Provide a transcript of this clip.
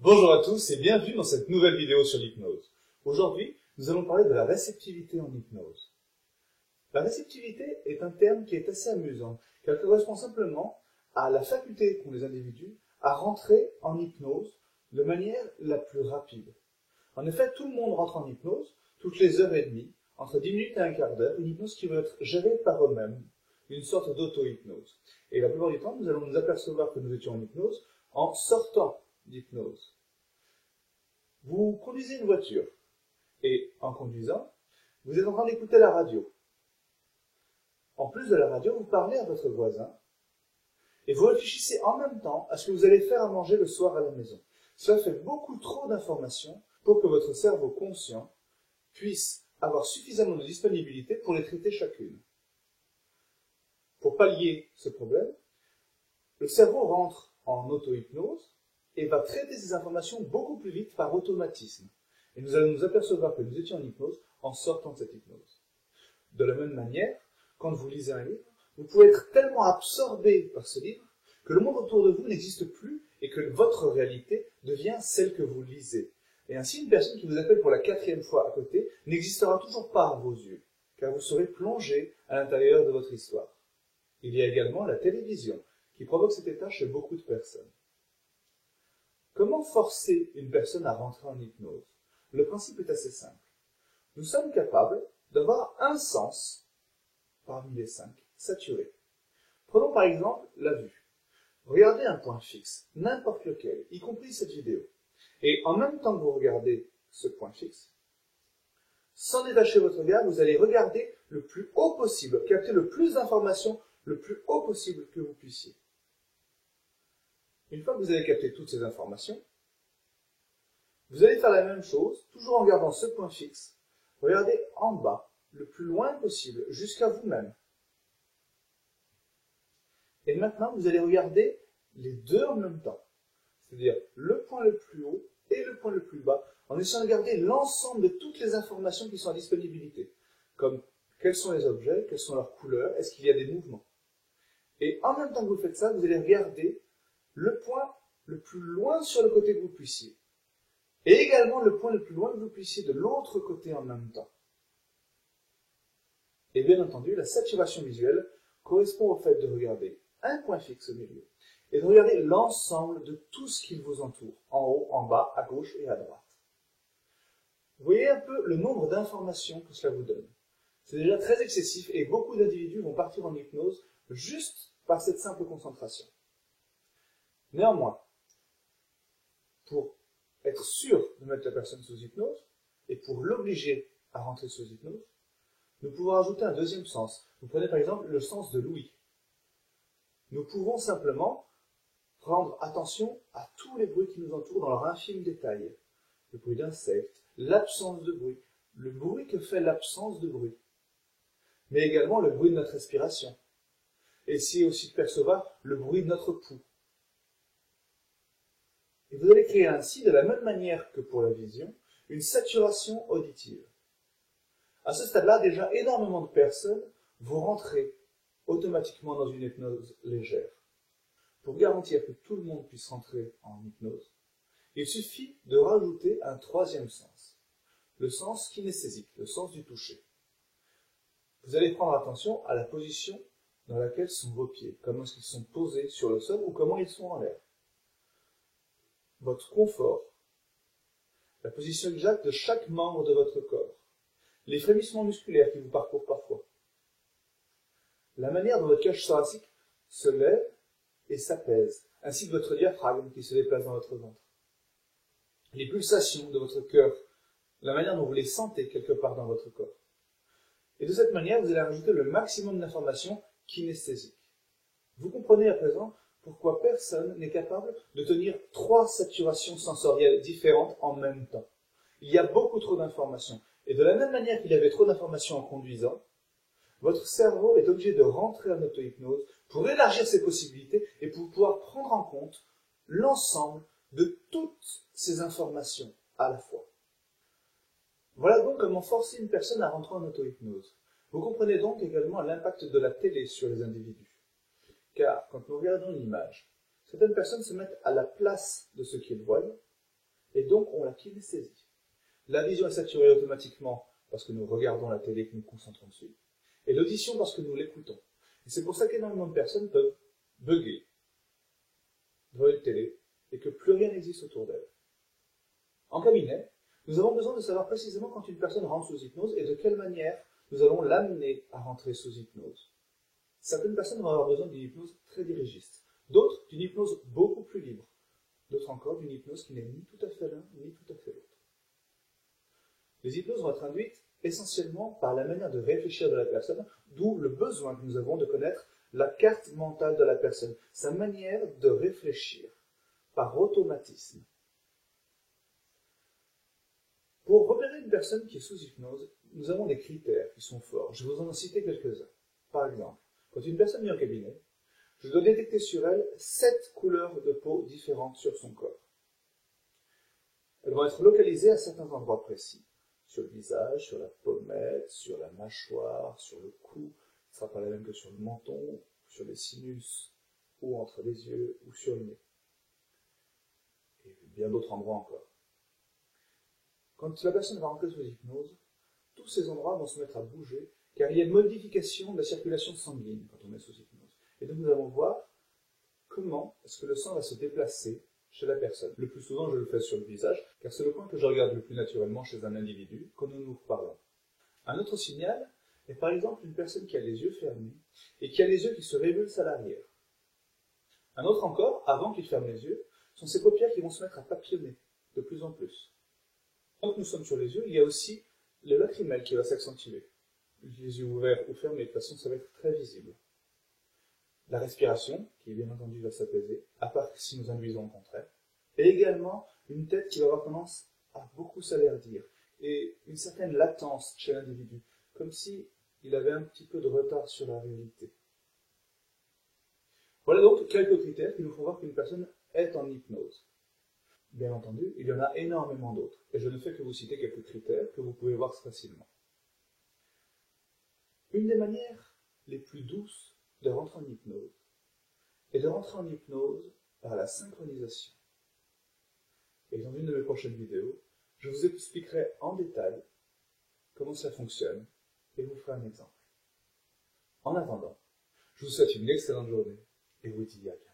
Bonjour à tous et bienvenue dans cette nouvelle vidéo sur l'hypnose. Aujourd'hui, nous allons parler de la réceptivité en hypnose. La réceptivité est un terme qui est assez amusant, car il correspond simplement à la faculté qu'ont les individus à rentrer en hypnose de manière la plus rapide. En effet, tout le monde rentre en hypnose toutes les heures et demie, entre 10 minutes et un quart d'heure, une hypnose qui va être gérée par eux-mêmes, une sorte d'auto-hypnose. Et la plupart du temps, nous allons nous apercevoir que nous étions en hypnose en sortant d'hypnose. Vous conduisez une voiture et en conduisant, vous êtes en train d'écouter la radio. En plus de la radio, vous parlez à votre voisin et vous réfléchissez en même temps à ce que vous allez faire à manger le soir à la maison. Cela fait beaucoup trop d'informations pour que votre cerveau conscient puisse avoir suffisamment de disponibilité pour les traiter chacune. Pour pallier ce problème, le cerveau rentre en auto-hypnose et va traiter ces informations beaucoup plus vite par automatisme. Et nous allons nous apercevoir que nous étions en hypnose en sortant de cette hypnose. De la même manière, quand vous lisez un livre, vous pouvez être tellement absorbé par ce livre que le monde autour de vous n'existe plus et que votre réalité devient celle que vous lisez. Et ainsi, une personne qui vous appelle pour la 4e fois à côté n'existera toujours pas à vos yeux, car vous serez plongé à l'intérieur de votre histoire. Il y a également la télévision, qui provoque cet état chez beaucoup de personnes. Comment forcer une personne à rentrer en hypnose? Le principe est assez simple. Nous sommes capables d'avoir un sens, parmi les 5, saturé. Prenons par exemple la vue. Regardez un point fixe, n'importe lequel, y compris cette vidéo. Et en même temps que vous regardez ce point fixe, sans détacher votre regard, vous allez regarder le plus haut possible, capter le plus d'informations le plus haut possible que vous puissiez. Une fois que vous avez capté toutes ces informations, vous allez faire la même chose, toujours en gardant ce point fixe. Regardez en bas, le plus loin possible, jusqu'à vous-même. Et maintenant, vous allez regarder les deux en même temps. C'est-à-dire le point le plus haut et le point le plus bas, en essayant de garder l'ensemble de toutes les informations qui sont à disponibilité, comme quels sont les objets, quelles sont leurs couleurs, est-ce qu'il y a des mouvements. Et en même temps que vous faites ça, vous allez regarder le point le plus loin sur le côté que vous puissiez, et également le point le plus loin que vous puissiez de l'autre côté en même temps. Et bien entendu, la saturation visuelle correspond au fait de regarder un point fixe au milieu, et de regarder l'ensemble de tout ce qui vous entoure, en haut, en bas, à gauche et à droite. Vous voyez un peu le nombre d'informations que cela vous donne. C'est déjà très excessif et beaucoup d'individus vont partir en hypnose juste par cette simple concentration. Néanmoins, pour être sûr de mettre la personne sous hypnose et pour l'obliger à rentrer sous hypnose, nous pouvons ajouter un deuxième sens. Vous prenez par exemple le sens de l'ouïe. Nous pouvons simplement prendre attention à tous les bruits qui nous entourent dans leur infime détail. Le bruit d'insectes, l'absence de bruit, le bruit que fait l'absence de bruit, mais également le bruit de notre respiration. Essayez aussi de percevoir le bruit de notre pouls. Et vous allez créer ainsi, de la même manière que pour la vision, une saturation auditive. À ce stade-là, déjà, énormément de personnes vont rentrer automatiquement dans une hypnose légère. Pour garantir que tout le monde puisse rentrer en hypnose, il suffit de rajouter un troisième sens, le sens kinesthésique, le sens du toucher. Vous allez prendre attention à la position dans laquelle sont vos pieds, comment est-ce qu'ils sont posés sur le sol ou comment ils sont en l'air. Votre confort, la position exacte de chaque membre de votre corps, les frémissements musculaires qui vous parcourent parfois, la manière dont votre cage thoracique se lève et s'apaise, ainsi que votre diaphragme qui se déplace dans votre ventre, les pulsations de votre cœur, la manière dont vous les sentez quelque part dans votre corps. Et de cette manière, vous allez rajouter le maximum d'informations kinesthésiques. Vous comprenez à présent pourquoi personne n'est capable de tenir 3 saturations sensorielles différentes en même temps. Il y a beaucoup trop d'informations. Et de la même manière qu'il y avait trop d'informations en conduisant, votre cerveau est obligé de rentrer en auto-hypnose pour élargir ses possibilités et pour pouvoir prendre en compte l'ensemble de toutes ces informations à la fois. Voilà donc comment forcer une personne à rentrer en auto-hypnose. Vous comprenez donc également l'impact de la télé sur les individus. Car quand nous regardons une image, certaines personnes se mettent à la place de ce qu'ils voient et donc on la kinesthésie. La vision est saturée automatiquement parce que nous regardons la télé et que nous nous concentrons dessus, et l'audition parce que nous l'écoutons. Et c'est pour ça qu'énormément de personnes peuvent bugger devant une télé et que plus rien n'existe autour d'elles. En cabinet, nous avons besoin de savoir précisément quand une personne rentre sous hypnose et de quelle manière nous allons l'amener à rentrer sous hypnose. Certaines personnes vont avoir besoin d'une hypnose très dirigiste, d'autres d'une hypnose beaucoup plus libre, d'autres encore d'une hypnose qui n'est ni tout à fait l'un ni tout à fait l'autre. Les hypnoses vont être induites essentiellement par la manière de réfléchir de la personne, d'où le besoin que nous avons de connaître la carte mentale de la personne, sa manière de réfléchir, par automatisme. Pour repérer une personne qui est sous hypnose, nous avons des critères qui sont forts. Je vais vous en citer quelques-uns. Par exemple, quand une personne vient au cabinet, je dois détecter sur elle 7 couleurs de peau différentes sur son corps. Elles vont être localisées à certains endroits précis. Sur le visage, sur la pommette, sur la mâchoire, sur le cou. Ce ne sera pas la même que sur le menton, sur les sinus, ou entre les yeux, ou sur le nez. Et bien d'autres endroits encore. Quand la personne va rentrer sous hypnose, tous ces endroits vont se mettre à bouger, car il y a une modification de la circulation sanguine quand on est sous hypnose. Et donc nous allons voir comment est-ce que le sang va se déplacer chez la personne. Le plus souvent, je le fais sur le visage, car c'est le point que je regarde le plus naturellement chez un individu quand nous nous parlons. Un autre signal est par exemple une personne qui a les yeux fermés et qui a les yeux qui se révulsent à l'arrière. Un autre encore, avant qu'il ferme les yeux, sont ses paupières qui vont se mettre à papillonner de plus en plus. Quand nous sommes sur les yeux, il y a aussi le lacrymel qui va s'accentuer. Les yeux ouverts ou fermés, de toute façon, ça va être très visible. La respiration, qui bien entendu va s'apaiser, à part si nous induisons au contraire. Et également une tête qui va avoir tendance à beaucoup s'alerdir, et une certaine latence chez l'individu, comme si il avait un petit peu de retard sur la réalité. Voilà donc quelques critères qui nous font voir qu'une personne est en hypnose. Bien entendu, il y en a énormément d'autres, et je ne fais que vous citer quelques critères que vous pouvez voir facilement. Une des manières les plus douces de rentrer en hypnose est de rentrer en hypnose par la synchronisation. Et dans une de mes prochaines vidéos, je vous expliquerai en détail comment ça fonctionne et vous ferai un exemple. En attendant, je vous souhaite une excellente journée et vous dis à bientôt.